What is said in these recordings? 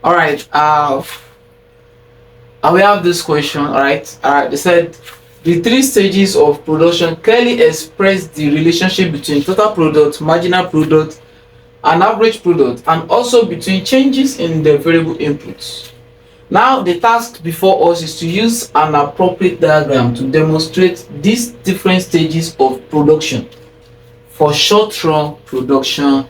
All right. And we have this question. All right. They said the three stages of production clearly express the relationship between total product, marginal product, and average product, and also between changes in the variable inputs. Now, the task before us is to use an appropriate diagram to demonstrate these different stages of production for short-run production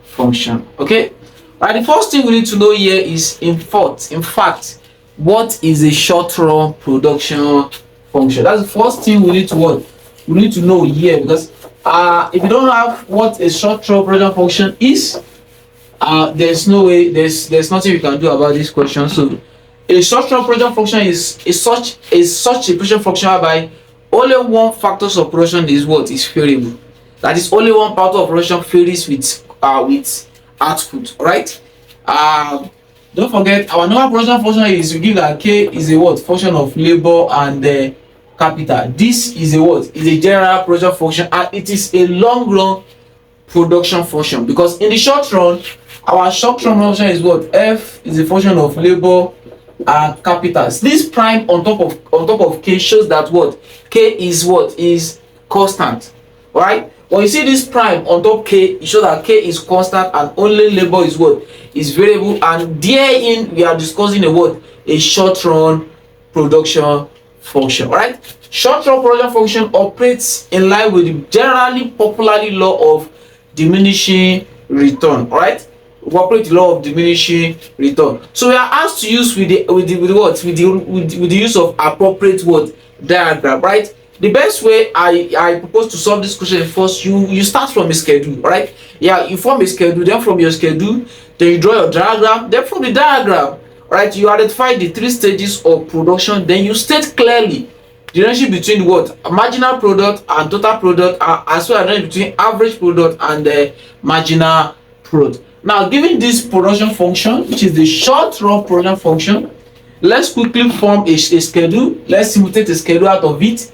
function. Okay. Right. The first thing we need to know here is in fact, what is a short-run production function? That's the first thing we need to what we need to know here, because if you don't have what a short-run production function is, there's no way, there's nothing we can do about this question. So a short-run production function is such a production function whereby only one factors of production is what is variable. That is, only one part of production varies with output. Right. Don't forget, our normal production function is, we give that k is a what function of labor and capital. This is a what is a general production function, and it is a long run production function, because in the short run, our short run function is what f is a function of labor and capitals. This prime on top of k shows that what k is constant. Right. When you see this prime on top k, it shows that k is constant and only labor is what is variable, and therein we are discussing a short run production function. Right. Short run production function operates in line with the generally popularly law of diminishing return. Right. We operate the law of diminishing return. So we are asked to use with the use of appropriate diagram. Right. The best way I propose to solve this question is, first you start from a schedule. Right. Yeah, you form a schedule, then from your schedule, then you draw your diagram, then from the diagram, right, you identify the three stages of production, then you state clearly the relationship between what marginal product and total product, as well as between average product and the marginal product. Now, given this production function, which is the short run production function, let's quickly form a schedule. Let's simulate a schedule out of it.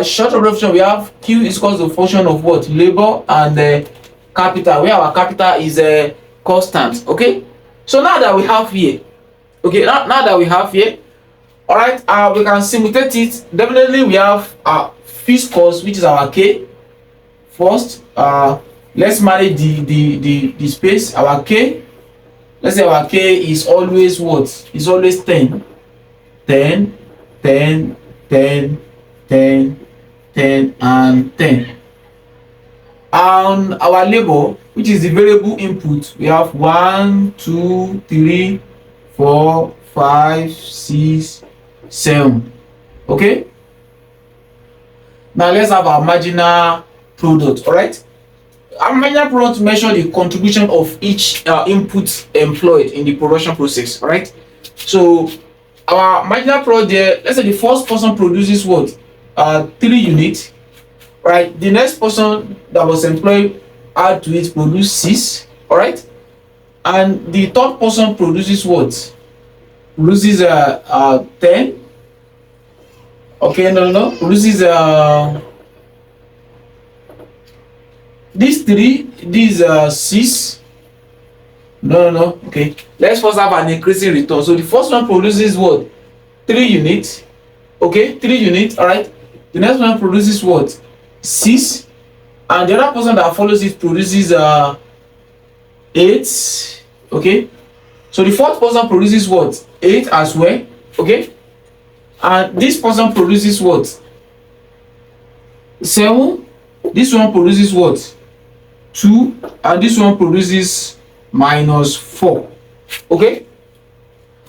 Short run function, we have q is equals to function of what labor and capital, where our capital is a constant. Okay. So now that we have here, now that we have here, all right, we can simulate it. Definitely we have fixed cost, which is our k. First, let's manage the space. Our k, let's say our k is always what is always 10 10 10 10 10 10 and 10. And our labor, which is the variable input, we have 1 2 3 4 5 6 7. Okay. Now let's have our marginal product. All right. Our marginal product measure the contribution of each input employed in the production process. All right. So our marginal product there, let's say the first person produces what 3 units. Right. The next person that was employed add to it produce 6. All right. And the third person produces what produces 10. Okay, no, produces these 3, these 6. No. Okay, let's first have an increasing return. So the first one produces what 3 units. Okay, 3 units. All right. The next one produces what 6, and the other person that follows it produces 8. Okay, so the fourth person produces what 8 as well. Okay, and this person produces what 7. This one produces what 2, and this one produces -4. Okay,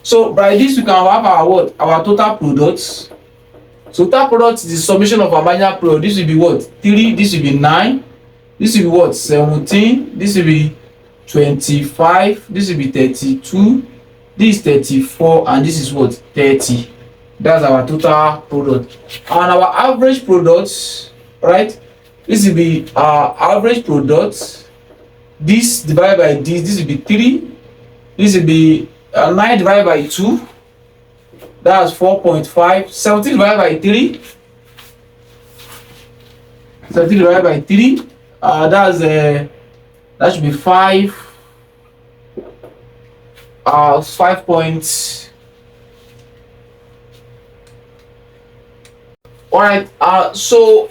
so by this we can have our total products. So total product is the summation of our marginal product. This will be what 3, this will be 9, this will be what 17, this will be 25, this will be 32, this is 34, and this is what 30. That's our total product. And our average products, right, this will be our average products. This divided by this will be 3, this will be 9 divided by 2, that's 4.5. 17 divided by 3, 17 divided by 3, that should be 5. 5 points. All right. So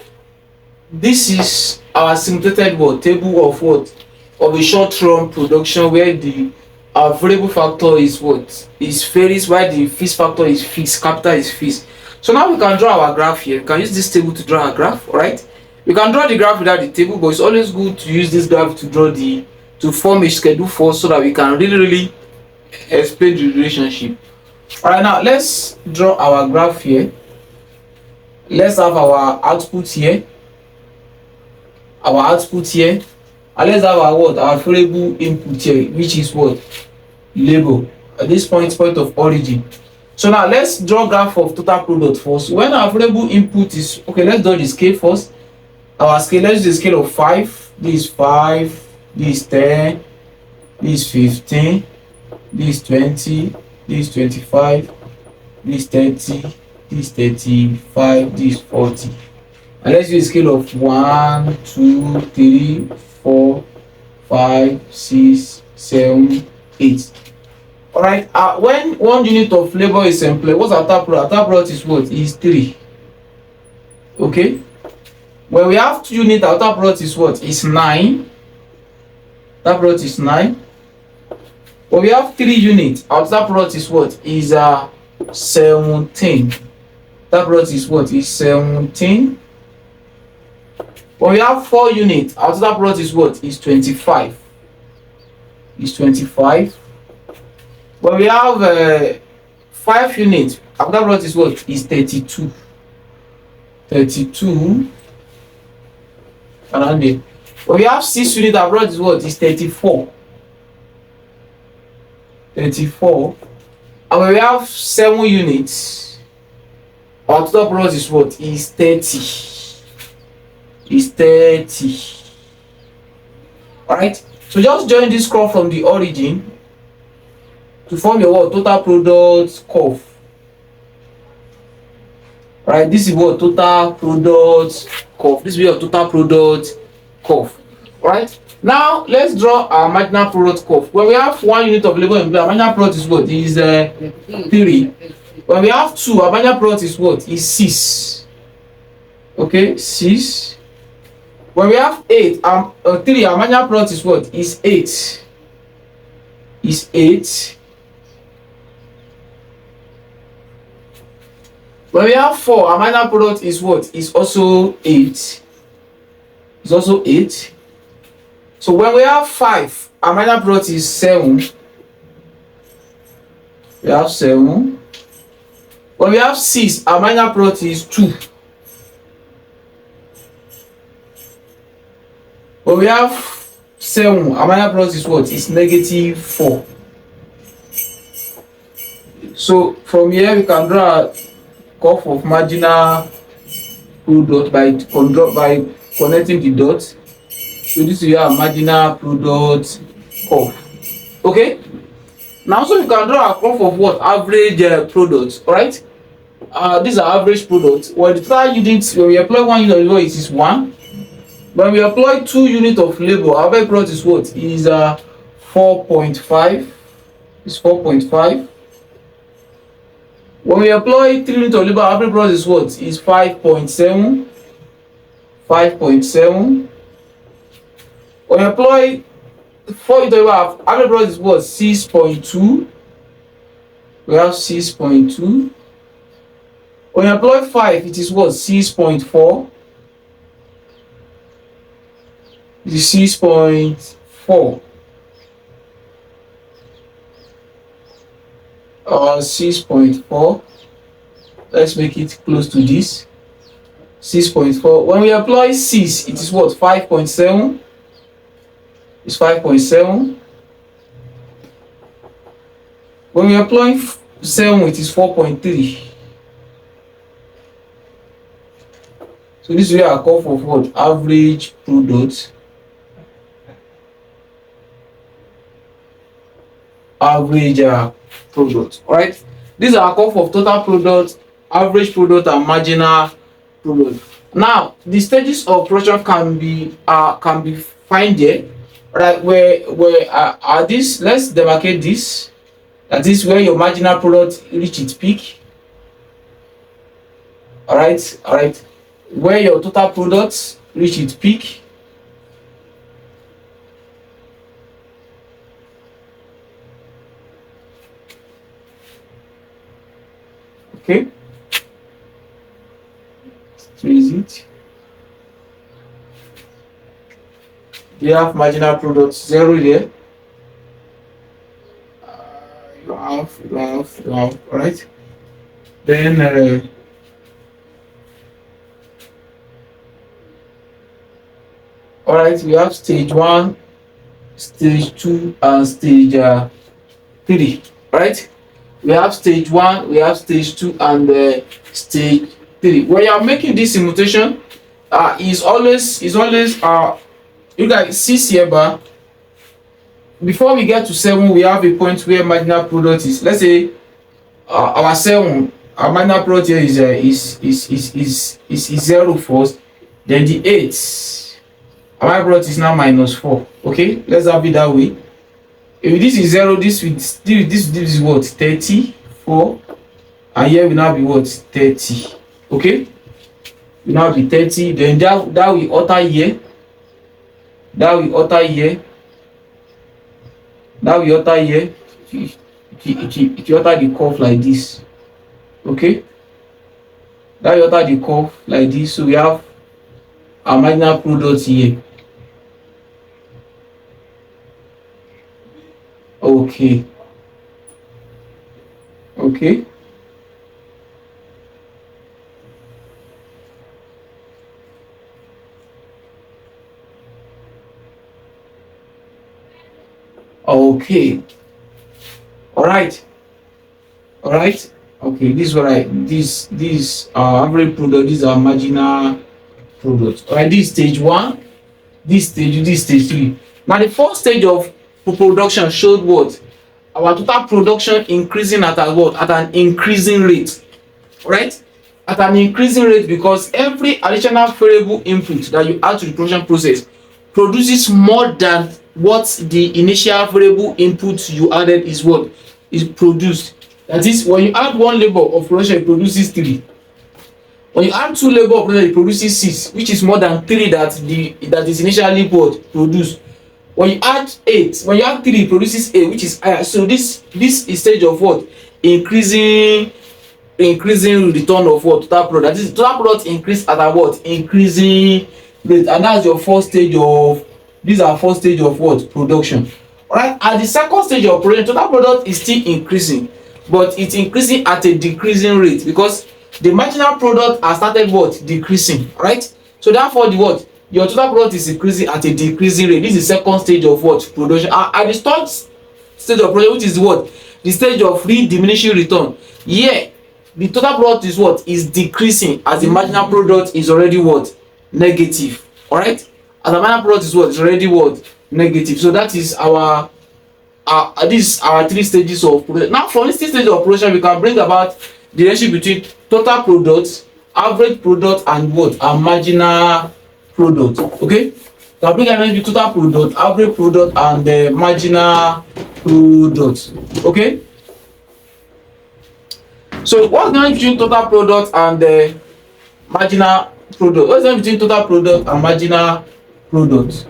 this is our simulated what table of what of a short run production where the variable factor is what is varies while the fixed factor is fixed, capital is fixed. So now we can draw our graph here. We can use this table to draw our graph. All right. We can draw the graph without the table, but it's always good to use this graph to draw the to form a schedule for so that we can really explain the relationship. All right, now let's draw our graph here. Let's have our output here, and let's have our what our variable input here, which is what label at this point of origin. So now let's draw graph of total product first. When our variable input is okay, let's draw the scale first. Our scale, let's do the scale of 5. This is 5, this is 10, this is 15, this is 20, this is 25, this is 30, this is 35, this is 40. And let's use a scale of 1, 2, 3, 4, 5, 6, 7, 8. Alright, when 1 unit of labor is employed, what's our top product? Our top product is what? Is 3. Okay? When we have 2 units, our top product is what? Is 9. Top product is 9. When we have 3 units, our top product is what? Is 17. Top product is what? Is 17. When we have 4 units, our total product is what? Is 25. Is 25. When we have 5 units, our total product is what? Is 32. 32. Around there. When we have 6 units, our product is what? Is 34. 34. And when we have 7 units, our total product is what? Is 30. Is 30. Alright, so just join this curve from the origin to form your what total product curve. Right, this is what total product curve. This is your total product curve. Right, now let's draw our marginal product curve. When we have 1 unit of labor employed, our marginal product is what? Is 3. When we have 2, our marginal product is what? Is 6. Okay, 6. When we have 8, 3, our marginal product is what? Is 8. Is 8. When we have 4, our marginal product is what? Is also 8. Is also 8. So when we have 5, our marginal product is 7. We have 7. When we have 6, our marginal product is 2. When we have 7, our marginal product is what? Is negative 4. So from here we can draw a curve of marginal product by connecting the dots. So this is our marginal product curve. Okay. Now so we can draw a curve of what? Average product. Alright. These are average products. Well, the total units when we apply 1 unit of labor, it is 1. When we apply 2 units of labor, our average product is what? Is 4.5. Is 4.5. When we apply 3 units of labor, our average product is what? Is 5.7. 5.7. When we apply 4 units of labor, our average product is what? 6.2. We have 6.2. When we apply 5, it is what? 6.4. It is 6.4. 6.4. Let's make it close to this. 6.4. When we apply 6, it is what? 5.7. It's 5.7. When we apply 7, it is 4.3. So this is our curve of what? Average product. Average product. Alright, these are curve of total product, average product, and marginal product. Now the stages of production can be found here. Right, where are this? Let's demarcate this. That is where your marginal product reach its peak. All right. Where your total product reach its peak. Okay. So is it? You have marginal product 0 here. You have. All right. Then all right, we have stage 1, stage 2, and stage 3. Right? We have stage 1, we have stage 2, and stage 3. When you are making this simulation, is always you guys see here, but before we get to 7, we have a point where marginal product is. Let's say our 7, our marginal product here is 0 first. Then the 8, our marginal product is now -4. Okay, let's have it that way. If this is 0, this is what, 34, and here will now be what, 30. Okay, will now be 30. Then that will alter here. That will alter here. That will alter here. It will alter the curve like this. Okay, that will alter the curve like this. So we have our marginal product here. Okay. Okay. All right. Okay, this is what this average product, these are marginal products. All right, this stage 1, this stage 3. Now the first stage of production showed what? Our total production increasing at an increasing rate. Right? At an increasing rate, because every additional variable input that you add to the production process produces more than what the initial variable input you added is produced. That is, when you add 1 labor of production, it produces 3. When you add 2 labor of production, it produces 6, which is more than 3 that is initially produced. When you add 8, when you add 3, it produces 8, which is higher. So this is stage of what? Increasing return of what? Total product. That is, total product increase at a what? Increasing rate, and that's your first stage of. These are first stage of what? Production. Alright, at the second stage of production, total product is still increasing, but it's increasing at a decreasing rate, because the marginal product has started what? Decreasing. Right? So therefore, the what? Your total product is increasing at a decreasing rate. This is the second stage of what? Production. At the third stage of production, which is what? The stage of diminishing return. Here, the total product is what? Is decreasing, as the marginal product is already what? Negative. Alright? As the marginal product is what? Is already what? Negative. So that is our this is our 3 stages of production. Now from this 3 stages of production, we can bring about the relationship between total product, average product, and what? And marginal product. Okay, so bring an between total product, average product, and the marginal product. Okay, so what's the difference between total product and the marginal product? What's the difference between total product and marginal product?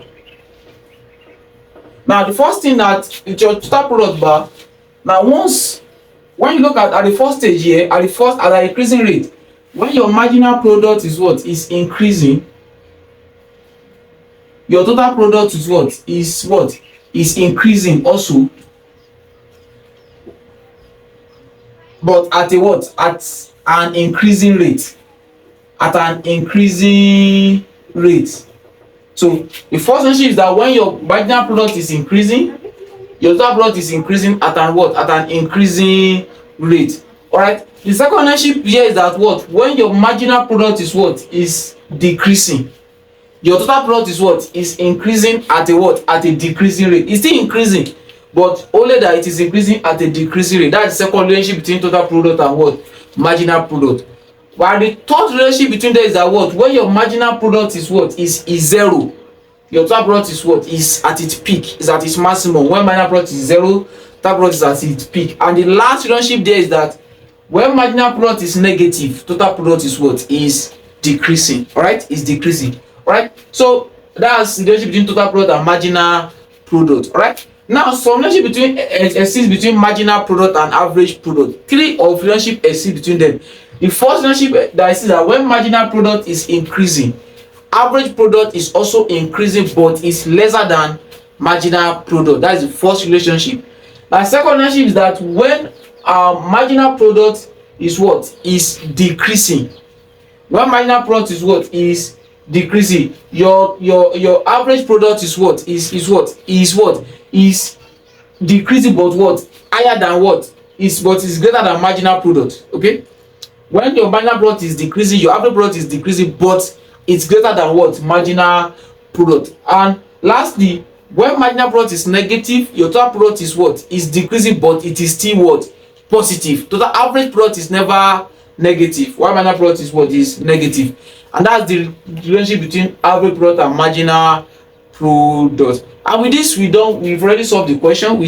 Now the first thing that it's your total product bar. Now when you look at the first stage here, at an increasing rate, when your marginal product is what? Is increasing, your total product is what? Is increasing also, but at a what? At an increasing rate. At an increasing rate. So the first issue is that when your marginal product is increasing, your total product is increasing at an what? At an increasing rate. Alright. The second issue here is that what? When your marginal product is what? Is decreasing, your total product is what? Is increasing at a what? At a decreasing rate. It's still increasing, but only that it is increasing at a decreasing rate. That's the second relationship between total product and what? Marginal product. While the third relationship between them is that what? When your marginal product is what? Is 0, your total product is what? Is at its peak, is at its maximum. When marginal product is 0, total product is at its peak. And the last relationship there is that when marginal product is negative, total product is what? Is decreasing. Alright, is decreasing. Alright, so that's the relationship between total product and marginal product. Alright, now some relationship between exists between marginal product and average product. Three of relationship exist between them. The first relationship that I see that when marginal product is increasing, average product is also increasing, but is lesser than marginal product. That is the first relationship. The second relationship is that when marginal product is what? Is decreasing. When marginal product is what? Is decreasing, your average product is what? Is decreasing, but what? Higher than what? Is but is greater than marginal product. Okay, when your marginal product is decreasing, your average product is decreasing, but it's greater than what? Marginal product. And lastly, when marginal product is negative, your total product is what? Is decreasing, but it is still what? Positive. Total average product is never negative, while marginal product is what? Is negative. And that's the relationship between average product and marginal product. And with this, we've already solved the question. We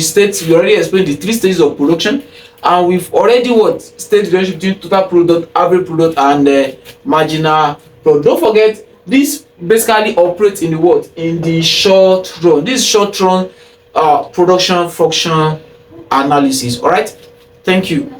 already explained the three stages of production, and we've already what? Stated the relationship between total product, average product, and marginal product. Don't forget, this basically operates in the what? In the short run. This short run production function analysis. All right, thank you.